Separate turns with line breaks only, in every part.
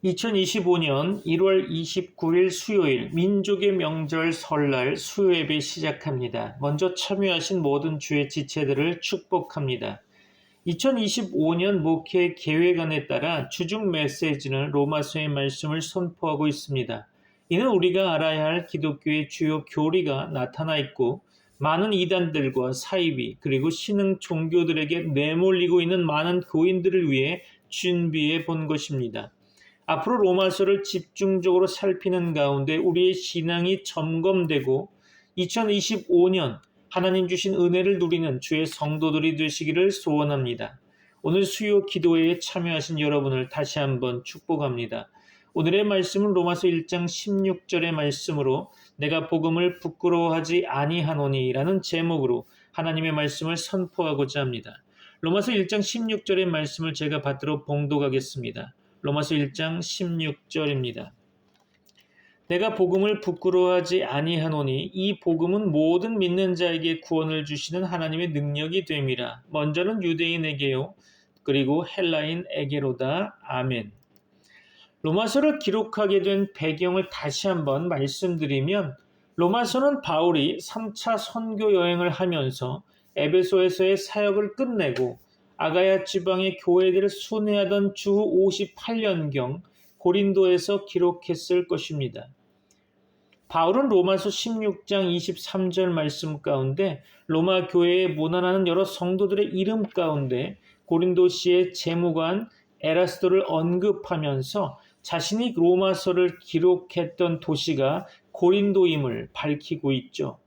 2025년 1월 29일 수요일 민족의 명절 설날 수요 예배 시작합니다. 먼저 참여하신 모든 주의 지체들을 축복합니다. 2025년 목회 계획안에 따라 주중 메시지는 로마서의 말씀을 선포하고 있습니다. 이는 우리가 알아야 할 기독교의 주요 교리가 나타나 있고 많은 이단들과 사이비 그리고 신흥 종교들에게 내몰리고 있는 많은 교인들을 위해 준비해 본 것입니다. 앞으로 로마서를 집중적으로 살피는 가운데 우리의 신앙이 점검되고 2025년 하나님 주신 은혜를 누리는 주의 성도들이 되시기를 소원합니다. 오늘 수요 기도회에 참여하신 여러분을 다시 한번 축복합니다. 오늘의 말씀은 로마서 1장 16절의 말씀으로 내가 복음을 부끄러워하지 아니하노니 라는 제목으로 하나님의 말씀을 선포하고자 합니다. 로마서 1장 16절의 말씀을 제가 받들어 봉독하겠습니다. 로마서 1장 16절입니다. 내가 복음을 부끄러워하지 아니하노니 이 복음은 모든 믿는 자에게 구원을 주시는 하나님의 능력이 됨이라. 먼저는 유대인에게요 그리고 헬라인에게로다. 아멘. 로마서를 기록하게 된 배경을 다시 한번 말씀드리면 로마서는 바울이 3차 선교 여행을 하면서 에베소에서의 사역을 끝내고 아가야 지방의 교회들을 순회하던 주후 58년경 고린도에서 기록했을 것입니다. 바울은 로마서 16장 23절 말씀 가운데 로마 교회에 모난하는 여러 성도들의 이름 가운데 고린도시의 재무관 에라스도를 언급하면서 자신이 로마서를 기록했던 도시가 고린도임을 밝히고 있죠.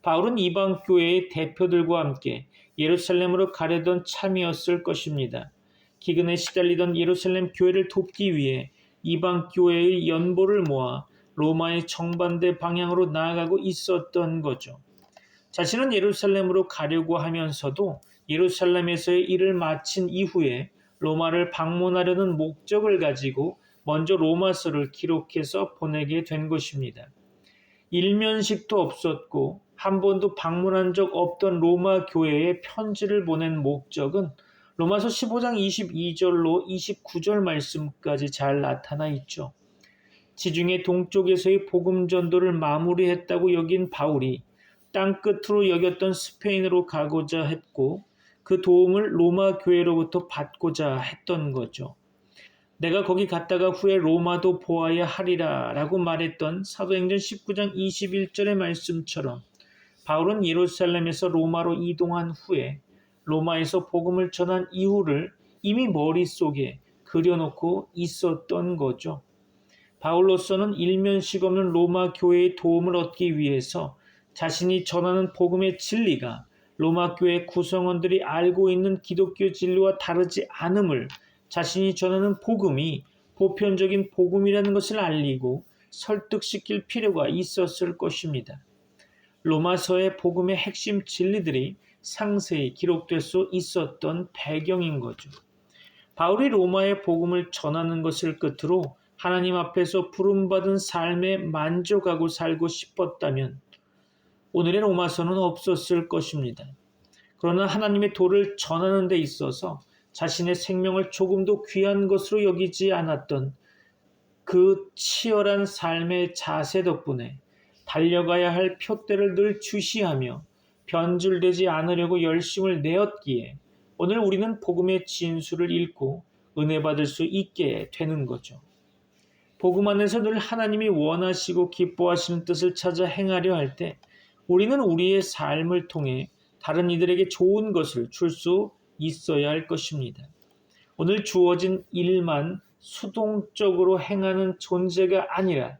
바울은 이방 교회의 대표들과 함께 예루살렘으로 가려던 참이었을 것입니다. 기근에 시달리던 예루살렘 교회를 돕기 위해 이방 교회의 연보를 모아 로마의 정반대 방향으로 나아가고 있었던 거죠. 자신은 예루살렘으로 가려고 하면서도 예루살렘에서의 일을 마친 이후에 로마를 방문하려는 목적을 가지고 먼저 로마서를 기록해서 보내게 된 것입니다. 일면식도 없었고 한 번도 방문한 적 없던 로마 교회에 편지를 보낸 목적은 로마서 15장 22절로 29절 말씀까지 잘 나타나 있죠. 지중해 동쪽에서의 복음 전도를 마무리했다고 여긴 바울이 땅끝으로 여겼던 스페인으로 가고자 했고 그 도움을 로마 교회로부터 받고자 했던 거죠. 내가 거기 갔다가 후에 로마도 보아야 하리라 라고 말했던 사도행전 19장 21절의 말씀처럼 바울은 예루살렘에서 로마로 이동한 후에 로마에서 복음을 전한 이유를 이미 머릿속에 그려놓고 있었던 거죠. 바울로서는 일면식 없는 로마 교회의 도움을 얻기 위해서 자신이 전하는 복음의 진리가 로마 교회 구성원들이 알고 있는 기독교 진리와 다르지 않음을 자신이 전하는 복음이 보편적인 복음이라는 것을 알리고 설득시킬 필요가 있었을 것입니다. 로마서의 복음의 핵심 진리들이 상세히 기록될 수 있었던 배경인 거죠. 바울이 로마의 복음을 전하는 것을 끝으로 하나님 앞에서 부름받은 삶에 만족하고 살고 싶었다면 오늘의 로마서는 없었을 것입니다. 그러나 하나님의 도를 전하는 데 있어서 자신의 생명을 조금도 귀한 것으로 여기지 않았던 그 치열한 삶의 자세 덕분에 달려가야 할 표대를 늘 주시하며 변질되지 않으려고 열심을 내었기에 오늘 우리는 복음의 진수를 읽고 은혜 받을 수 있게 되는 거죠. 복음 안에서 늘 하나님이 원하시고 기뻐하시는 뜻을 찾아 행하려 할 때 우리는 우리의 삶을 통해 다른 이들에게 좋은 것을 줄 수 있어야 할 것입니다. 오늘 주어진 일만 수동적으로 행하는 존재가 아니라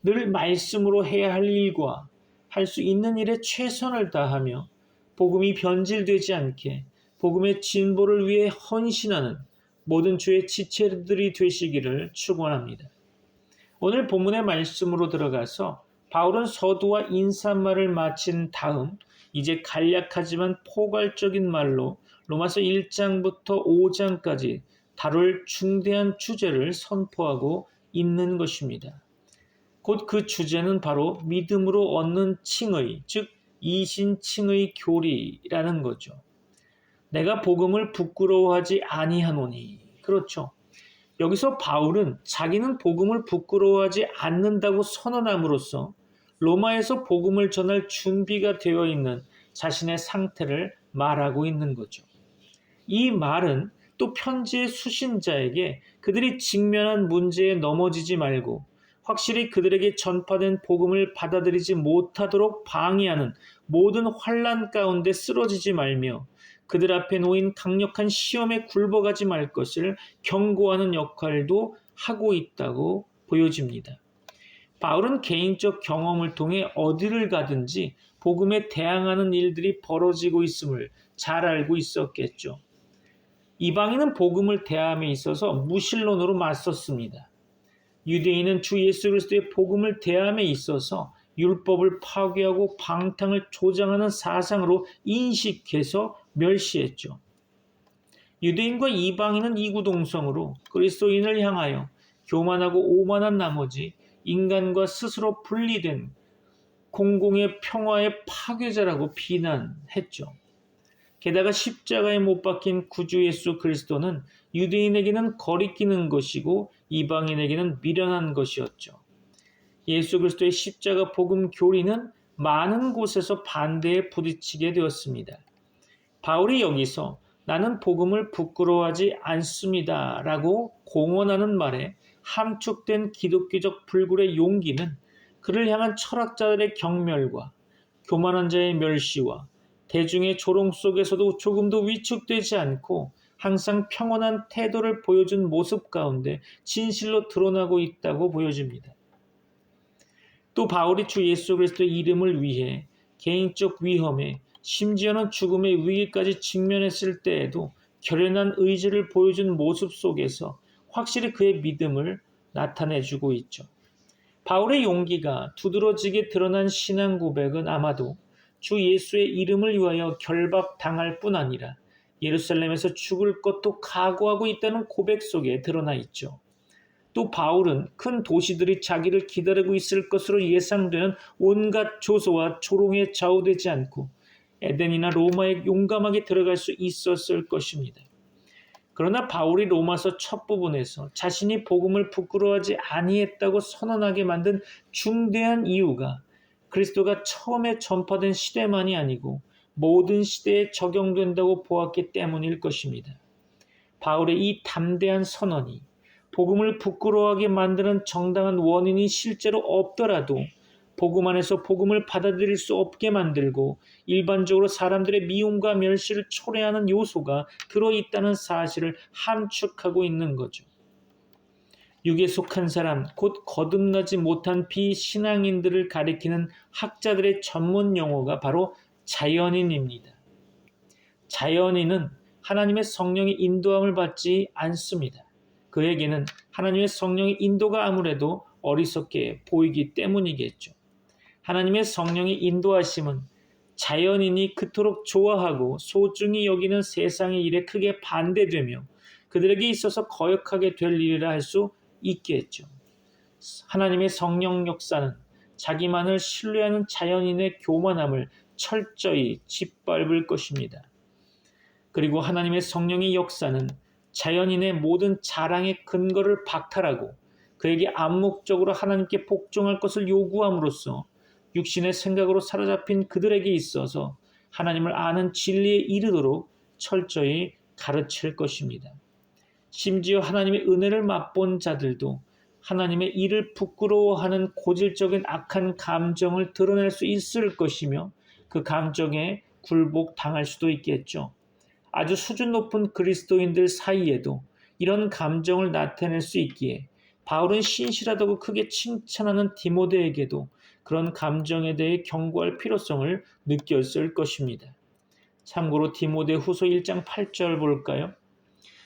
늘 말씀으로 해야 할 일과 할 수 있는 일에 최선을 다하며 복음이 변질되지 않게 복음의 진보를 위해 헌신하는 모든 주의 지체들이 되시기를 축원합니다. 오늘 본문의 말씀으로 들어가서 바울은 서두와 인사말을 마친 다음 이제 간략하지만 포괄적인 말로 로마서 1장부터 5장까지 다룰 중대한 주제를 선포하고 있는 것입니다. 곧 그 주제는 바로 믿음으로 얻는 칭의, 즉 이신칭의 교리라는 거죠. 내가 복음을 부끄러워하지 아니하노니. 그렇죠. 여기서 바울은 자기는 복음을 부끄러워하지 않는다고 선언함으로써 로마에서 복음을 전할 준비가 되어 있는 자신의 상태를 말하고 있는 거죠. 이 말은 또 편지의 수신자에게 그들이 직면한 문제에 넘어지지 말고 확실히 그들에게 전파된 복음을 받아들이지 못하도록 방해하는 모든 환난 가운데 쓰러지지 말며 그들 앞에 놓인 강력한 시험에 굴복하지 말 것을 경고하는 역할도 하고 있다고 보여집니다. 바울은 개인적 경험을 통해 어디를 가든지 복음에 대항하는 일들이 벌어지고 있음을 잘 알고 있었겠죠. 이방인은 복음을 대함에 있어서 무신론으로 맞섰습니다. 유대인은 주 예수 그리스도의 복음을 대함에 있어서 율법을 파괴하고 방탕을 조장하는 사상으로 인식해서 멸시했죠. 유대인과 이방인은 이구동성으로 그리스도인을 향하여 교만하고 오만한 나머지 인간과 스스로 분리된 공공의 평화의 파괴자라고 비난했죠. 게다가 십자가에 못 박힌 구주 예수 그리스도는 유대인에게는 거리끼는 것이고 이방인에게는 미련한 것이었죠. 예수 그리스도의 십자가 복음 교리는 많은 곳에서 반대에 부딪히게 되었습니다. 바울이 여기서 나는 복음을 부끄러워하지 않습니다 라고 공언하는 말에 함축된 기독교적 불굴의 용기는 그를 향한 철학자들의 경멸과 교만한 자의 멸시와 대중의 조롱 속에서도 조금도 위축되지 않고 항상 평온한 태도를 보여준 모습 가운데 진실로 드러나고 있다고 보여집니다. 또 바울이 주 예수 그리스도의 이름을 위해 개인적 위험에 심지어는 죽음의 위기까지 직면했을 때에도 결연한 의지를 보여준 모습 속에서 확실히 그의 믿음을 나타내주고 있죠. 바울의 용기가 두드러지게 드러난 신앙 고백은 아마도 주 예수의 이름을 위하여 결박당할 뿐 아니라 예루살렘에서 죽을 것도 각오하고 있다는 고백 속에 드러나 있죠. 또 바울은 큰 도시들이 자기를 기다리고 있을 것으로 예상되는 온갖 조소와 조롱에 좌우되지 않고 에덴이나 로마에 용감하게 들어갈 수 있었을 것입니다. 그러나 바울이 로마서 첫 부분에서 자신이 복음을 부끄러워하지 아니했다고 선언하게 만든 중대한 이유가 그리스도가 처음에 전파된 시대만이 아니고 모든 시대에 적용된다고 보았기 때문일 것입니다. 바울의 이 담대한 선언이 복음을 부끄러워하게 만드는 정당한 원인이 실제로 없더라도 복음 안에서 복음을 받아들일 수 없게 만들고 일반적으로 사람들의 미움과 멸시를 초래하는 요소가 들어있다는 사실을 함축하고 있는 거죠. 육에 속한 사람, 곧 거듭나지 못한 비신앙인들을 가리키는 학자들의 전문 용어가 바로 자연인입니다. 자연인은 하나님의 성령의 인도함을 받지 않습니다. 그에게는 하나님의 성령의 인도가 아무래도 어리석게 보이기 때문이겠죠. 하나님의 성령의 인도하심은 자연인이 그토록 좋아하고 소중히 여기는 세상의 일에 크게 반대되며 그들에게 있어서 거역하게 될 일이라 할 수 있겠죠. 하나님의 성령 역사는 자기만을 신뢰하는 자연인의 교만함을 철저히 짓밟을 것입니다. 그리고 하나님의 성령의 역사는 자연인의 모든 자랑의 근거를 박탈하고 그에게 암묵적으로 하나님께 복종할 것을 요구함으로써 육신의 생각으로 사로잡힌 그들에게 있어서 하나님을 아는 진리에 이르도록 철저히 가르칠 것입니다. 심지어 하나님의 은혜를 맛본 자들도 하나님의 일을 부끄러워하는 고질적인 악한 감정을 드러낼 수 있을 것이며 그 감정에 굴복당할 수도 있겠죠. 아주 수준 높은 그리스도인들 사이에도 이런 감정을 나타낼 수 있기에 바울은 신실하다고 크게 칭찬하는 디모데에게도 그런 감정에 대해 경고할 필요성을 느꼈을 것입니다. 참고로 디모데 후서 1장 8절 볼까요?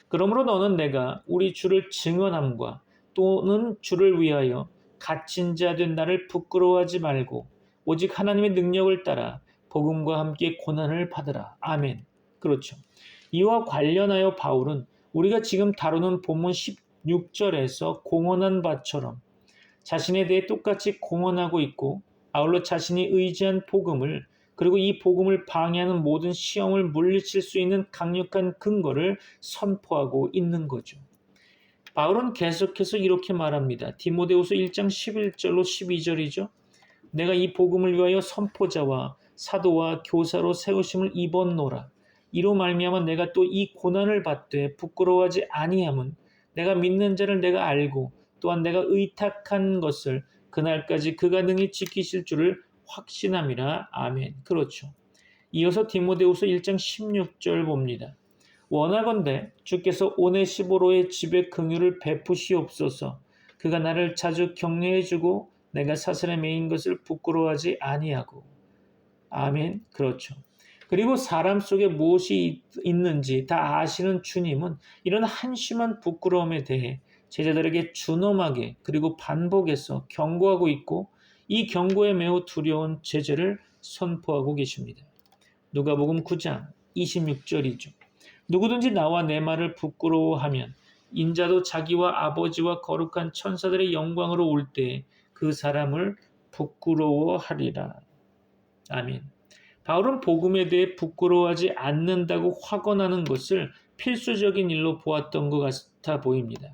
그러므로 너는 내가 우리 주를 증언함과 또는 주를 위하여 갇힌 자 된 나를 부끄러워하지 말고 오직 하나님의 능력을 따라 복음과 함께 고난을 받으라. 아멘. 그렇죠. 이와 관련하여 바울은 우리가 지금 다루는 본문 16절에서 공언한 바처럼 자신에 대해 똑같이 공언하고 있고 아울러 자신이 의지한 복음을 그리고 이 복음을 방해하는 모든 시험을 물리칠 수 있는 강력한 근거를 선포하고 있는 거죠. 바울은 계속해서 이렇게 말합니다. 디모데후서 1장 11절로 12절이죠. 내가 이 복음을 위하여 선포자와 사도와 교사로 세우심을 입었노라. 이로 말미암아 내가 또 이 고난을 받되 부끄러워하지 아니함은 내가 믿는 자를 내가 알고 또한 내가 의탁한 것을 그날까지 그가 능히 지키실 줄을 확신함이라. 아멘. 그렇죠. 이어서 디모데후서 1장 16절 봅니다. 원하건대 주께서 오네시보로의 집에 긍휼을 베푸시옵소서. 그가 나를 자주 격려해주고 내가 사슬에 매인 것을 부끄러워하지 아니하고. 아멘. 그렇죠. 그리고 사람 속에 무엇이 있는지 다 아시는 주님은 이런 한심한 부끄러움에 대해 제자들에게 준엄하게 그리고 반복해서 경고하고 있고, 이 경고에 매우 두려운 제재를 선포하고 계십니다. 누가복음 9장 26절이죠. 누구든지 나와 내 말을 부끄러워하면 인자도 자기와 아버지와 거룩한 천사들의 영광으로 올 때에 그 사람을 부끄러워하리라. 아멘. 바울은 복음에 대해 부끄러워하지 않는다고 확언하는 것을 필수적인 일로 보았던 것 같아 보입니다.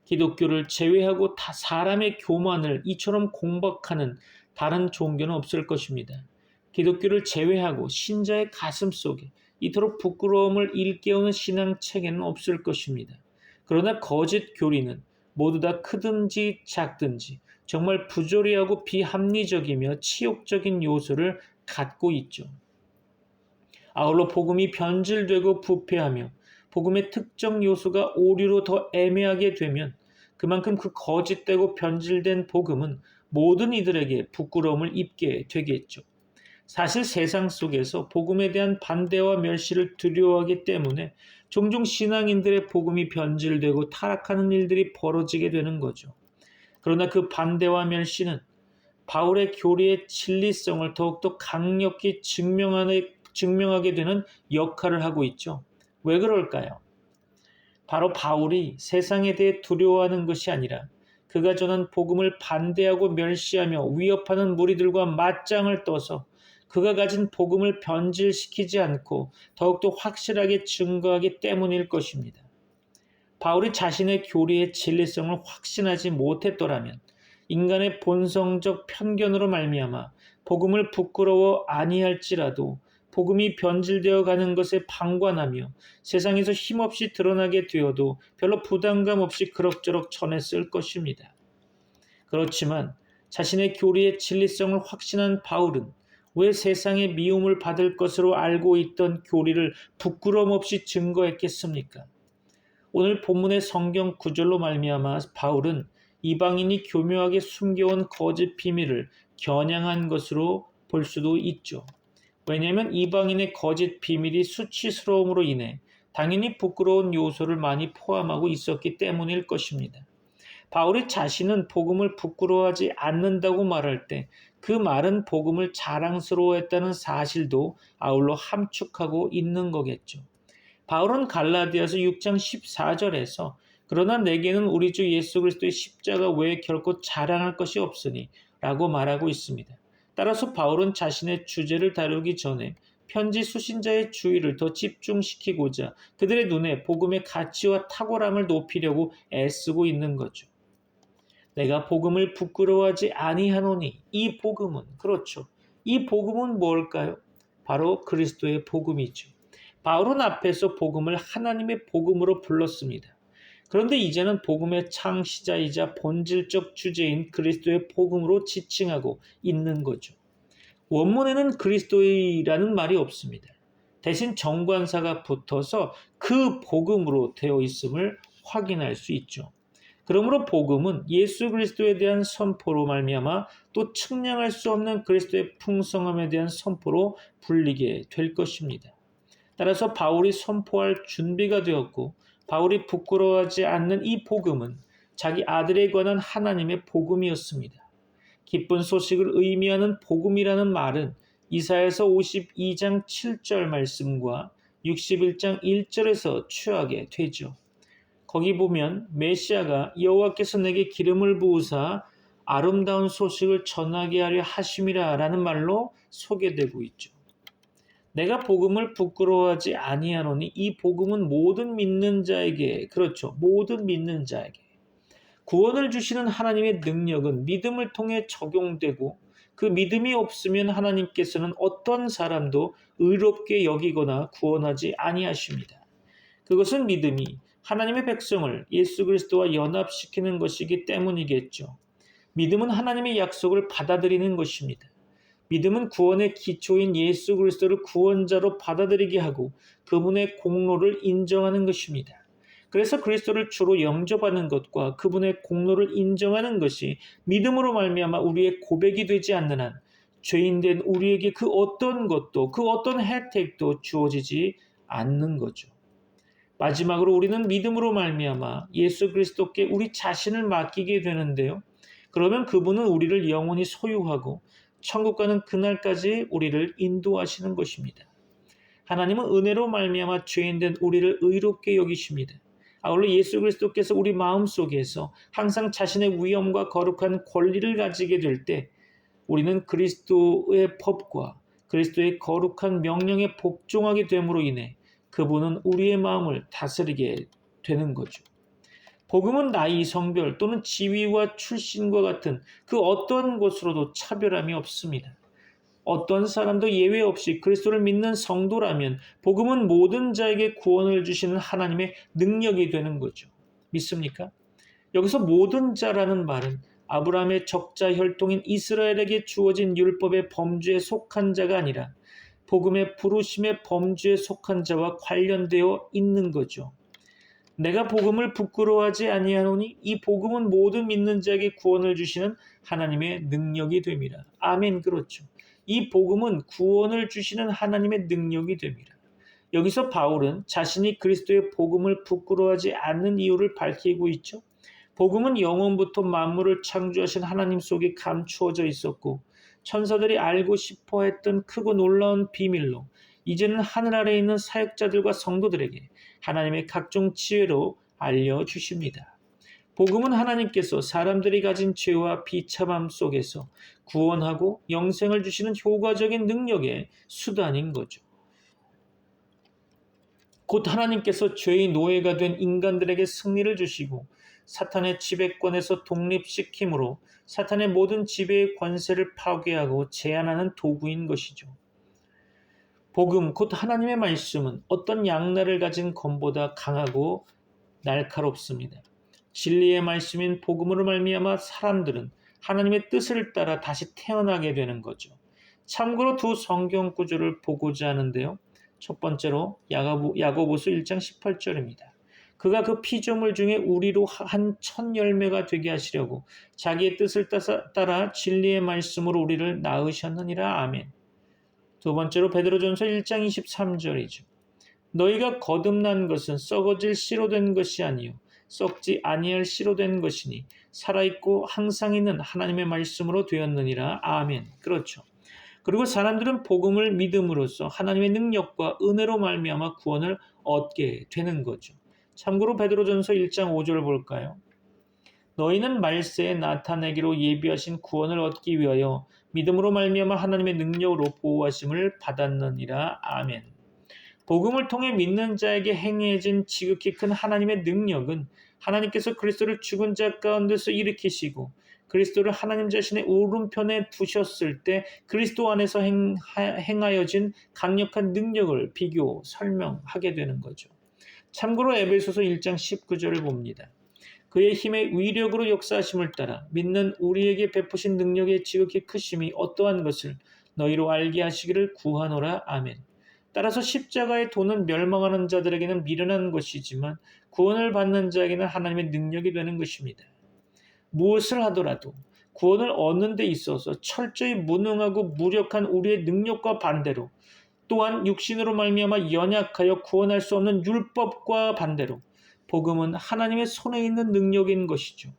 기독교를 제외하고 다 사람의 교만을 이처럼 공박하는 다른 종교는 없을 것입니다. 기독교를 제외하고 신자의 가슴 속에 이토록 부끄러움을 일깨우는 신앙 체계는 없을 것입니다. 그러나 거짓 교리는 모두 다 크든지 작든지 정말 부조리하고 비합리적이며 치욕적인 요소를 갖고 있죠. 아울러 복음이 변질되고 부패하며 복음의 특정 요소가 오류로 더 애매하게 되면 그만큼 그 거짓되고 변질된 복음은 모든 이들에게 부끄러움을 입게 되겠죠. 사실 세상 속에서 복음에 대한 반대와 멸시를 두려워하기 때문에 종종 신앙인들의 복음이 변질되고 타락하는 일들이 벌어지게 되는 거죠. 그러나 그 반대와 멸시는 바울의 교리의 진리성을 더욱더 강력히 증명하게 되는 역할을 하고 있죠. 왜 그럴까요? 바로 바울이 세상에 대해 두려워하는 것이 아니라 그가 전한 복음을 반대하고 멸시하며 위협하는 무리들과 맞짱을 떠서 그가 가진 복음을 변질시키지 않고 더욱더 확실하게 증거하기 때문일 것입니다. 바울이 자신의 교리의 진리성을 확신하지 못했더라면 인간의 본성적 편견으로 말미암아 복음을 부끄러워 아니할지라도 복음이 변질되어 가는 것에 방관하며 세상에서 힘없이 드러나게 되어도 별로 부담감 없이 그럭저럭 전했을 것입니다. 그렇지만 자신의 교리의 진리성을 확신한 바울은 왜 세상의 미움을 받을 것으로 알고 있던 교리를 부끄러움 없이 증거했겠습니까? 오늘 본문의 성경 구절로 말미암아 바울은 이방인이 교묘하게 숨겨온 거짓 비밀을 겨냥한 것으로 볼 수도 있죠. 왜냐하면 이방인의 거짓 비밀이 수치스러움으로 인해 당연히 부끄러운 요소를 많이 포함하고 있었기 때문일 것입니다. 바울이 자신은 복음을 부끄러워하지 않는다고 말할 때 그 말은 복음을 자랑스러워했다는 사실도 아울러 함축하고 있는 거겠죠. 바울은 갈라디아서 6장 14절에서 그러나 내게는 우리 주 예수 그리스도의 십자가 외에 결코 자랑할 것이 없으니 라고 말하고 있습니다. 따라서 바울은 자신의 주제를 다루기 전에 편지 수신자의 주의를 더 집중시키고자 그들의 눈에 복음의 가치와 탁월함을 높이려고 애쓰고 있는 거죠. 내가 복음을 부끄러워하지 아니하노니, 이 복음은, 그렇죠. 이 복음은 뭘까요? 바로 그리스도의 복음이죠. 바울은 앞에서 복음을 하나님의 복음으로 불렀습니다. 그런데 이제는 복음의 창시자이자 본질적 주제인 그리스도의 복음으로 지칭하고 있는 거죠. 원문에는 그리스도이라는 말이 없습니다. 대신 정관사가 붙어서 그 복음으로 되어 있음을 확인할 수 있죠. 그러므로 복음은 예수 그리스도에 대한 선포로 말미암아 또 측량할 수 없는 그리스도의 풍성함에 대한 선포로 불리게 될 것입니다. 따라서 바울이 선포할 준비가 되었고 바울이 부끄러워하지 않는 이 복음은 자기 아들에 관한 하나님의 복음이었습니다. 기쁜 소식을 의미하는 복음이라는 말은 이사야서 52장 7절 말씀과 61장 1절에서 취하게 되죠. 거기 보면 메시아가 여호와께서 내게 기름을 부으사 아름다운 소식을 전하게 하려 하심이라 라는 말로 소개되고 있죠. 내가 복음을 부끄러워하지 아니하노니 이 복음은 모든 믿는 자에게, 그렇죠, 모든 믿는 자에게 구원을 주시는 하나님의 능력은 믿음을 통해 적용되고, 그 믿음이 없으면 하나님께서는 어떤 사람도 의롭게 여기거나 구원하지 아니하십니다. 그것은 믿음이 하나님의 백성을 예수 그리스도와 연합시키는 것이기 때문이겠죠. 믿음은 하나님의 약속을 받아들이는 것입니다. 믿음은 구원의 기초인 예수 그리스도를 구원자로 받아들이게 하고 그분의 공로를 인정하는 것입니다. 그래서 그리스도를 주로 영접하는 것과 그분의 공로를 인정하는 것이 믿음으로 말미암아 우리의 고백이 되지 않는 한 죄인된 우리에게 그 어떤 것도, 그 어떤 혜택도 주어지지 않는 거죠. 마지막으로 우리는 믿음으로 말미암아 예수 그리스도께 우리 자신을 맡기게 되는데요. 그러면 그분은 우리를 영원히 소유하고 천국 가는 그날까지 우리를 인도하시는 것입니다. 하나님은 은혜로 말미암아 죄인된 우리를 의롭게 여기십니다. 아울러 예수 그리스도께서 우리 마음속에서 항상 자신의 위엄과 거룩한 권리를 가지게 될 때 우리는 그리스도의 법과 그리스도의 거룩한 명령에 복종하게 됨으로 인해 그분은 우리의 마음을 다스리게 되는 거죠. 복음은 나이, 성별 또는 지위와 출신과 같은 그 어떤 것으로도 차별함이 없습니다. 어떤 사람도 예외 없이 그리스도를 믿는 성도라면 복음은 모든 자에게 구원을 주시는 하나님의 능력이 되는 거죠. 믿습니까? 여기서 모든 자라는 말은 아브라함의 적자 혈통인 이스라엘에게 주어진 율법의 범주에 속한 자가 아니라 복음의 부르심의 범주에 속한 자와 관련되어 있는 거죠. 내가 복음을 부끄러워하지 아니하노니 이 복음은 모든 믿는 자에게 구원을 주시는 하나님의 능력이 됨이라. 아멘. 그렇죠. 이 복음은 구원을 주시는 하나님의 능력이 됩니다. 여기서 바울은 자신이 그리스도의 복음을 부끄러워하지 않는 이유를 밝히고 있죠. 복음은 영원부터 만물을 창조하신 하나님 속에 감추어져 있었고 천사들이 알고 싶어 했던 크고 놀라운 비밀로 이제는 하늘 아래에 있는 사역자들과 성도들에게 하나님의 각종 지혜로 알려주십니다. 복음은 하나님께서 사람들이 가진 죄와 비참함 속에서 구원하고 영생을 주시는 효과적인 능력의 수단인 거죠. 곧 하나님께서 죄의 노예가 된 인간들에게 승리를 주시고 사탄의 지배권에서 독립시킴으로 사탄의 모든 지배의 권세를 파괴하고 제한하는 도구인 것이죠. 복음, 곧 하나님의 말씀은 어떤 양날을 가진 검보다 강하고 날카롭습니다. 진리의 말씀인 복음으로 말미암아 사람들은 하나님의 뜻을 따라 다시 태어나게 되는 거죠. 참고로 두 성경 구절을 보고자 하는데요. 첫 번째로 야고보서 1장 18절입니다. 그가 그 피조물 중에 우리로 한 첫 열매가 되게 하시려고 자기의 뜻을 따라 진리의 말씀으로 우리를 낳으셨느니라. 아멘. 두 번째로 베드로전서 1장 23절이죠. 너희가 거듭난 것은 썩어질 씨로 된 것이 아니요 썩지 아니할 씨로 된 것이니 살아있고 항상 있는 하나님의 말씀으로 되었느니라. 아멘. 그렇죠. 그리고 사람들은 복음을 믿음으로써 하나님의 능력과 은혜로 말미암아 구원을 얻게 되는 거죠. 참고로 베드로전서 1장 5절 볼까요? 너희는 말세에 나타내기로 예비하신 구원을 얻기 위하여 믿음으로 말미암아 하나님의 능력으로 보호하심을 받았느니라. 아멘. 복음을 통해 믿는 자에게 행해진 지극히 큰 하나님의 능력은 하나님께서 그리스도를 죽은 자 가운데서 일으키시고 그리스도를 하나님 자신의 오른편에 두셨을 때 그리스도 안에서 행하여진 강력한 능력을 비교, 설명하게 되는 거죠. 참고로 에베소서 1장 19절을 봅니다. 그의 힘의 위력으로 역사하심을 따라 믿는 우리에게 베푸신 능력의 지극히 크심이 어떠한 것을 너희로 알게 하시기를 구하노라. 아멘. 따라서 십자가의 도는 멸망하는 자들에게는 미련한 것이지만 구원을 받는 자에게는 하나님의 능력이 되는 것입니다. 무엇을 하더라도 구원을 얻는 데 있어서 철저히 무능하고 무력한 우리의 능력과 반대로 또한 육신으로 말미암아 연약하여 구원할 수 없는 율법과 반대로 복음은 하나님의 손에 있는 능력인 것이죠.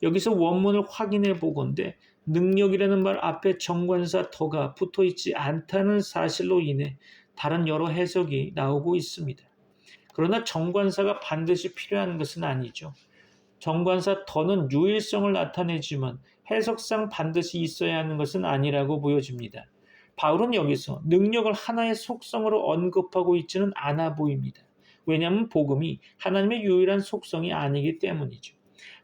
여기서 원문을 확인해 보건대 능력이라는 말 앞에 정관사 더가 붙어 있지 않다는 사실로 인해 다른 여러 해석이 나오고 있습니다. 그러나 정관사가 반드시 필요한 것은 아니죠. 정관사 더는 유일성을 나타내지만 해석상 반드시 있어야 하는 것은 아니라고 보여집니다. 바울은 여기서 능력을 하나의 속성으로 언급하고 있지는 않아 보입니다. 왜냐하면 복음이 하나님의 유일한 속성이 아니기 때문이죠.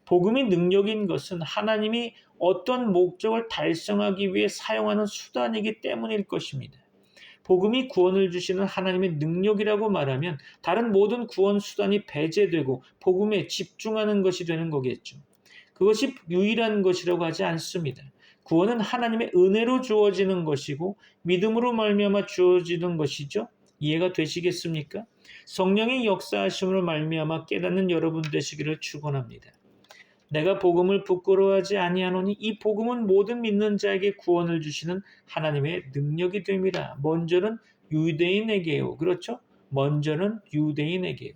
복음이 능력인 것은 하나님이 어떤 목적을 달성하기 위해 사용하는 수단이기 때문일 것입니다. 복음이 구원을 주시는 하나님의 능력이라고 말하면 다른 모든 구원 수단이 배제되고 복음에 집중하는 것이 되는 거겠죠. 그것이 유일한 것이라고 하지 않습니다. 구원은 하나님의 은혜로 주어지는 것이고 믿음으로 말미암아 주어지는 것이죠. 이해가 되시겠습니까? 성령의 역사하심으로 말미암아 깨닫는 여러분 되시기를 축원합니다. 내가 복음을 부끄러워하지 아니하노니 이 복음은 모든 믿는 자에게 구원을 주시는 하나님의 능력이 됨이라. 먼저는 유대인에게요. 그렇죠? 먼저는 유대인에게요.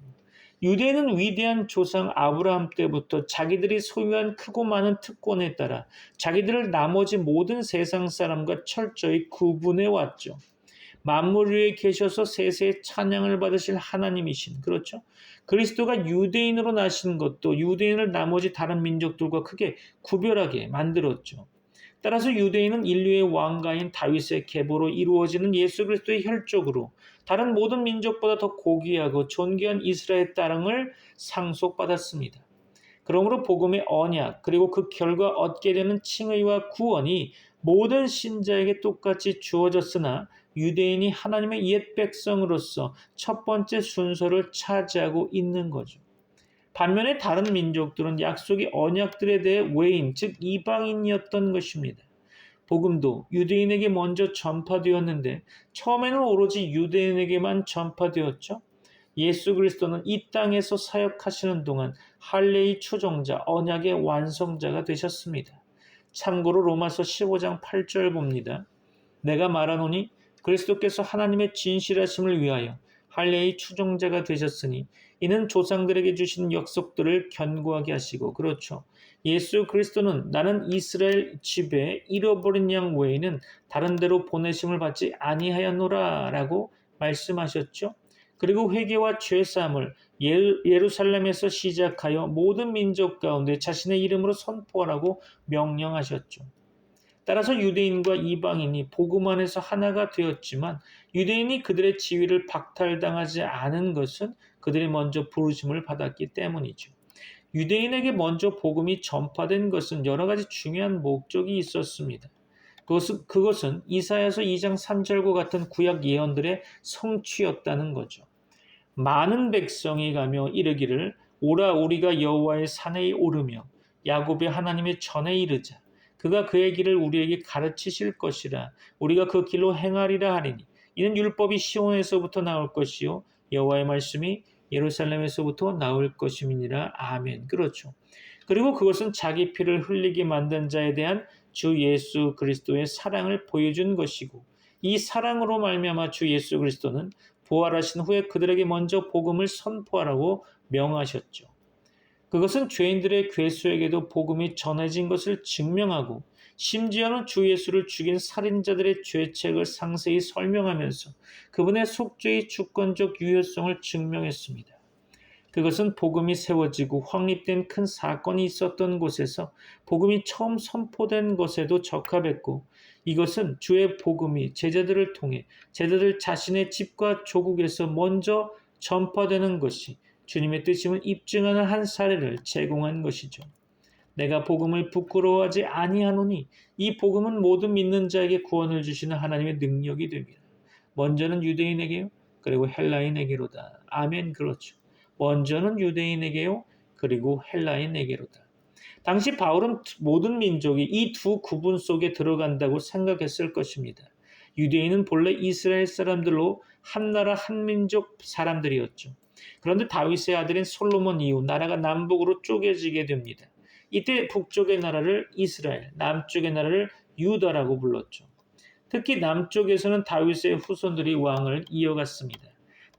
유대인은 위대한 조상 아브라함 때부터 자기들이 소유한 크고 많은 특권에 따라 자기들을 나머지 모든 세상 사람과 철저히 구분해 왔죠. 만물 위에 계셔서 세세의 찬양을 받으실 하나님이신, 그렇죠? 그리스도가 유대인으로 나신 것도 유대인을 나머지 다른 민족들과 크게 구별하게 만들었죠. 따라서 유대인은 인류의 왕가인 다윗의 계보로 이루어지는 예수 그리스도의 혈족으로 다른 모든 민족보다 더 고귀하고 존귀한 이스라엘 땅을 상속받았습니다. 그러므로 복음의 언약 그리고 그 결과 얻게 되는 칭의와 구원이 모든 신자에게 똑같이 주어졌으나 유대인이 하나님의 옛 백성으로서 첫 번째 순서를 차지하고 있는 거죠. 반면에 다른 민족들은 약속의 언약들에 대해 외인, 즉 이방인이었던 것입니다. 복음도 유대인에게 먼저 전파되었는데 처음에는 오로지 유대인에게만 전파되었죠. 예수 그리스도는 이 땅에서 사역하시는 동안 할례의 추종자, 언약의 완성자가 되셨습니다. 참고로 로마서 15장 8절 봅니다. 내가 말하노니 그리스도께서 하나님의 진실하심을 위하여 할례의 추종자가 되셨으니 이는 조상들에게 주신 약속들을 견고하게 하시고, 그렇죠. 예수 그리스도는 나는 이스라엘 집에 잃어버린 양 외에는 다른 데로 보내심을 받지 아니하였노라 라고 말씀하셨죠. 그리고 회개와 죄사함을 예루살렘에서 시작하여 모든 민족 가운데 자신의 이름으로 선포하라고 명령하셨죠. 따라서 유대인과 이방인이 복음 안에서 하나가 되었지만 유대인이 그들의 지위를 박탈당하지 않은 것은 그들이 먼저 부르심을 받았기 때문이죠. 유대인에게 먼저 복음이 전파된 것은 여러 가지 중요한 목적이 있었습니다. 그것은 이사야서 2장 3절과 같은 구약 예언들의 성취였다는 거죠. 많은 백성이 가며 이르기를 오라 우리가 여호와의 산에 오르며 야곱의 하나님의 전에 이르자. 그가 그의 길을 우리에게 가르치실 것이라. 우리가 그 길로 행하리라 하리니 이는 율법이 시온에서부터 나올 것이요 여호와의 말씀이 예루살렘에서부터 나올 것임이니라. 아멘. 그렇죠. 그리고 그것은 자기 피를 흘리게 만든 자에 대한 주 예수 그리스도의 사랑을 보여준 것이고 이 사랑으로 말미암아 주 예수 그리스도는 부활하신 후에 그들에게 먼저 복음을 선포하라고 명하셨죠. 그것은 죄인들의 괴수에게도 복음이 전해진 것을 증명하고 심지어는 주 예수를 죽인 살인자들의 죄책을 상세히 설명하면서 그분의 속죄의 주권적 유효성을 증명했습니다. 그것은 복음이 세워지고 확립된 큰 사건이 있었던 곳에서 복음이 처음 선포된 것에도 적합했고 이것은 주의 복음이 제자들을 통해 제자들 자신의 집과 조국에서 먼저 전파되는 것이 주님의 뜻임을 입증하는 한 사례를 제공한 것이죠. 내가 복음을 부끄러워하지 아니하노니 이 복음은 모든 믿는 자에게 구원을 주시는 하나님의 능력이 됩니다. 먼저는 유대인에게요. 그리고 헬라인에게로다. 아멘. 그렇죠. 먼저는 유대인에게요. 그리고 헬라인에게로다. 당시 바울은 모든 민족이 이 두 구분 속에 들어간다고 생각했을 것입니다. 유대인은 본래 이스라엘 사람들로 한 나라 한 민족 사람들이었죠. 그런데 다윗의 아들인 솔로몬 이후 나라가 남북으로 쪼개지게 됩니다. 이때 북쪽의 나라를 이스라엘, 남쪽의 나라를 유다라고 불렀죠. 특히 남쪽에서는 다윗의 후손들이 왕을 이어갔습니다.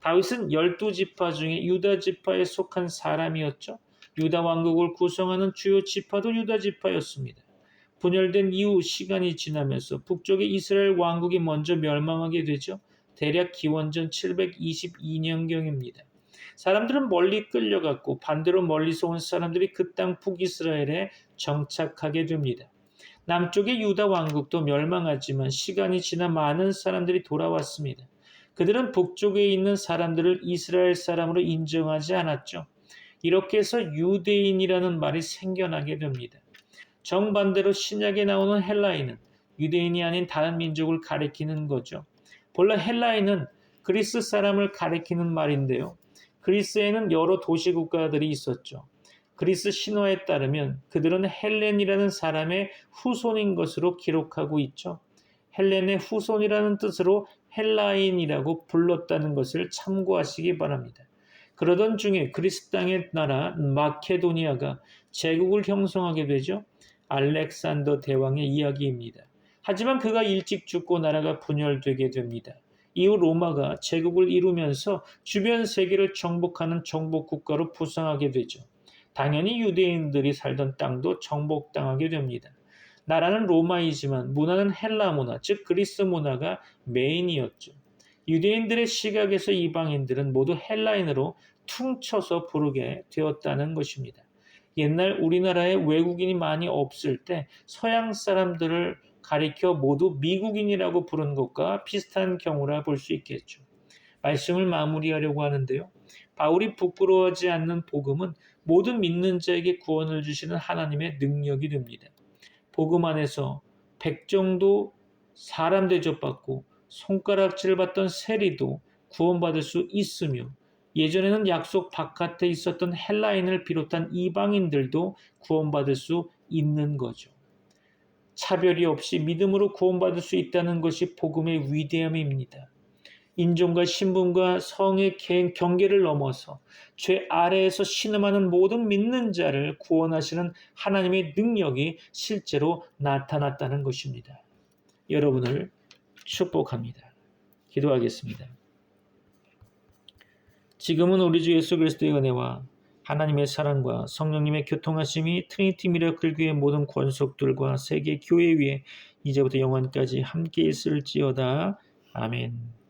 다윗은 12지파 중에 유다 지파에 속한 사람이었죠. 유다 왕국을 구성하는 주요 지파도 유다 지파였습니다. 분열된 이후 시간이 지나면서 북쪽의 이스라엘 왕국이 먼저 멸망하게 되죠. 대략 기원전 722년경입니다. 사람들은 멀리 끌려갔고 반대로 멀리서 온 사람들이 그 땅 북이스라엘에 정착하게 됩니다. 남쪽의 유다 왕국도 멸망하지만 시간이 지나 많은 사람들이 돌아왔습니다. 그들은 북쪽에 있는 사람들을 이스라엘 사람으로 인정하지 않았죠. 이렇게 해서 유대인이라는 말이 생겨나게 됩니다. 정반대로 신약에 나오는 헬라인은 유대인이 아닌 다른 민족을 가리키는 거죠. 본래 헬라인은 그리스 사람을 가리키는 말인데요. 그리스에는 여러 도시 국가들이 있었죠. 그리스 신화에 따르면 그들은 헬렌이라는 사람의 후손인 것으로 기록하고 있죠. 헬렌의 후손이라는 뜻으로 헬라인이라고 불렀다는 것을 참고하시기 바랍니다. 그러던 중에 그리스 땅의 나라 마케도니아가 제국을 형성하게 되죠. 알렉산더 대왕의 이야기입니다. 하지만 그가 일찍 죽고 나라가 분열되게 됩니다. 이후 로마가 제국을 이루면서 주변 세계를 정복하는 정복 국가로 부상하게 되죠. 당연히 유대인들이 살던 땅도 정복당하게 됩니다. 나라는 로마이지만 문화는 헬라 문화, 즉 그리스 문화가 메인이었죠. 유대인들의 시각에서 이방인들은 모두 헬라인으로 퉁쳐서 부르게 되었다는 것입니다. 옛날 우리나라에 외국인이 많이 없을 때 서양 사람들을 가리켜 모두 미국인이라고 부른 것과 비슷한 경우라 볼 수 있겠죠. 말씀을 마무리하려고 하는데요. 바울이 부끄러워하지 않는 복음은 모든 믿는 자에게 구원을 주시는 하나님의 능력이 됩니다. 복음 안에서 백정도 사람 대접받고 손가락질 받던 세리도 구원받을 수 있으며 예전에는 약속 바깥에 있었던 헬라인을 비롯한 이방인들도 구원받을 수 있는 거죠. 차별이 없이 믿음으로 구원받을 수 있다는 것이 복음의 위대함입니다. 인종과 신분과 성의 경계를 넘어서 죄 아래에서 신음하는 모든 믿는 자를 구원하시는 하나님의 능력이 실제로 나타났다는 것입니다. 여러분을 축복합니다. 기도하겠습니다. 지금은 우리 주 예수 그리스도의 은혜와 하나님의 사랑과 성령님의 교통하심이 트리니티 미라클 교회의 모든 권속들과 세계 교회 위에 이제부터 영원까지 함께 있을지어다. 아멘.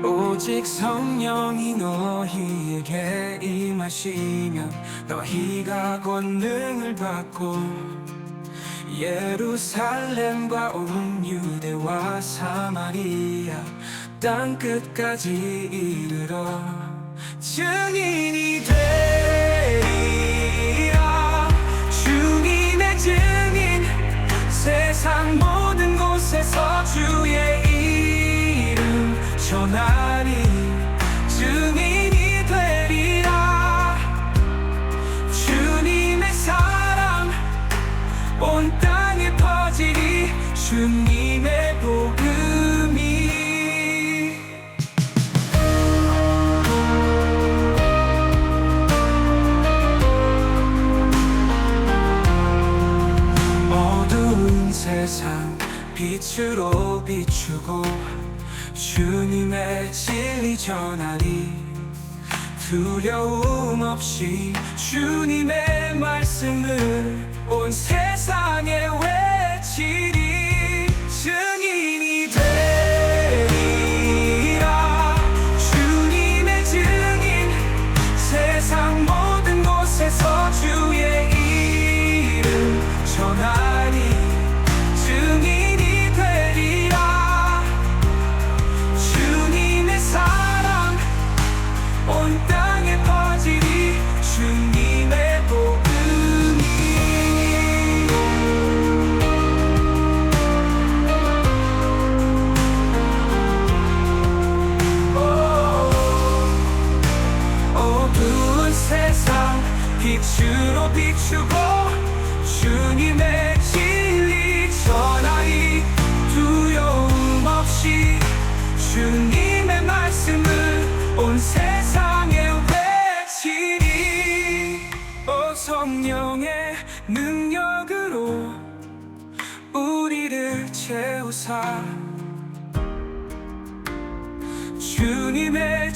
오직 성령이 너희에게 임하시면 너희가 권능을 받고 예루살렘과 온 유대와 사마리아 땅 끝까지 이르러 증인이 되리라. 주님의 증인 세상 모든 곳에서 주의 이름 전하리. 증인이 되리라. 주님의 사랑 온 땅에 퍼지리. 주님의 복음이 어두운 세상 빛으로 비추고 주님의 진리 전하리. 두려움 없이 주님의 말씀을 온 세상에 외치리. 증인이 되리라. 주님의 증인 세상 모든 곳에서 주의 이름 전하리. 증인이 되리라. 주님의 사랑 온 땅에 퍼지리. 주님의 복음이 어두운 세상 빛으로 비추고 주님의 진리 전하리. 두려움 없이 주님의 말씀을 온 세상에 외치리. 성령의 능력으로 우리를 채우사 주님의